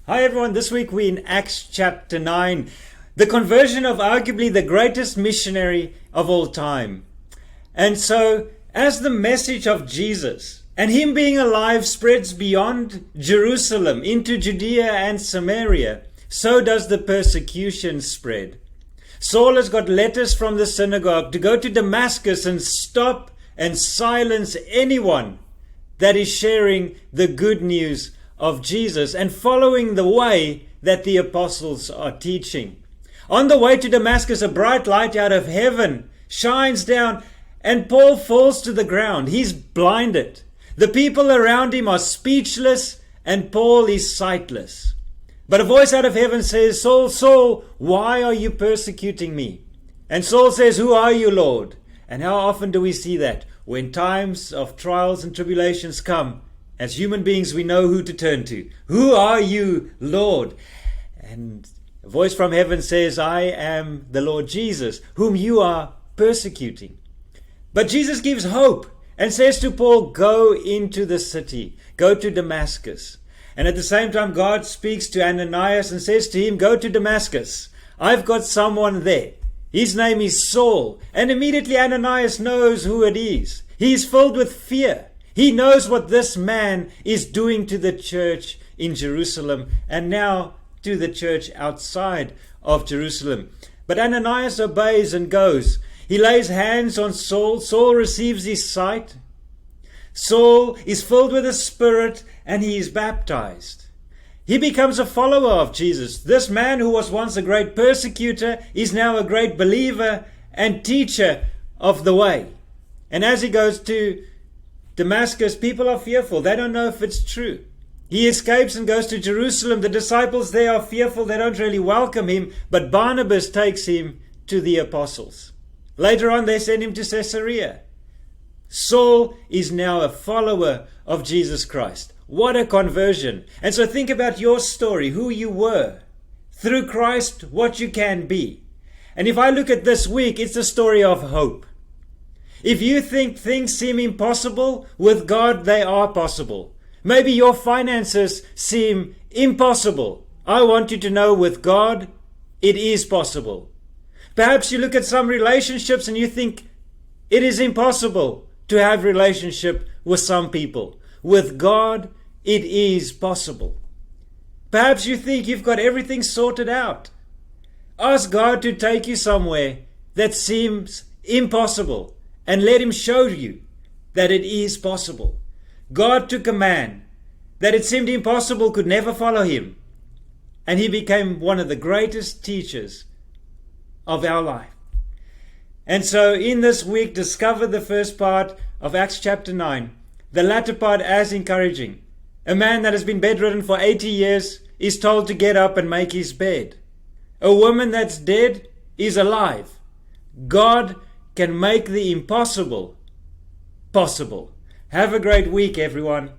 Hi everyone, this week we're in Acts chapter 9, the conversion of arguably the greatest missionary of all time. And so, as the message of Jesus and Him being alive spreads beyond Jerusalem into Judea and Samaria, so does the persecution spread. Saul has got letters from the synagogue to go to Damascus and stop and silence anyone that is sharing the good news of Jesus and following the way that the apostles are teaching. On the way to Damascus, a bright light out of heaven shines down and Paul falls to the ground. He's blinded. The people around him are speechless and Paul is sightless. But a voice out of heaven says, "Saul, Saul, why are you persecuting me?" And Saul says, "Who are you, Lord?" And how often do we see that? When times of trials and tribulations come, as human beings, we know who to turn to. "Who are you, Lord?" And a voice from heaven says, "I am the Lord Jesus, whom you are persecuting." But Jesus gives hope and says to Paul, "Go into the city, go to Damascus." And at the same time, God speaks to Ananias and says to him, "Go to Damascus. I've got someone there. His name is Saul." And immediately Ananias knows who it is. He's filled with fear. He knows what this man is doing to the church in Jerusalem and now to the church outside of Jerusalem. But Ananias obeys and goes. He lays hands on Saul. Saul receives his sight. Saul is filled with the Spirit and he is baptized. He becomes a follower of Jesus. This man who was once a great persecutor is now a great believer and teacher of the way. And as he goes to Damascus, people are fearful. They don't know if it's true. He escapes and goes to Jerusalem. The disciples there are fearful. They don't really welcome him. But Barnabas takes him to the apostles. Later on, they send him to Caesarea. Saul is now a follower of Jesus Christ. What a conversion. And so think about your story, who you were. Through Christ, what you can be. And if I look at this week, it's a story of hope. If you think things seem impossible, with God they are possible. Maybe your finances seem impossible. I want you to know with God it is possible. Perhaps you look at some relationships and you think it is impossible to have relationship with some people. With God it is possible. Perhaps you think you've got everything sorted out. Ask God to take you somewhere that seems impossible. And let Him show you that it is possible. God took a man that it seemed impossible could never follow Him. And he became one of the greatest teachers of our life. And so in this week, discover the first part of Acts chapter 9. The latter part as encouraging. A man that has been bedridden for 80 years is told to get up and make his bed. A woman that's dead is alive. God can make the impossible possible. Have a great week, everyone.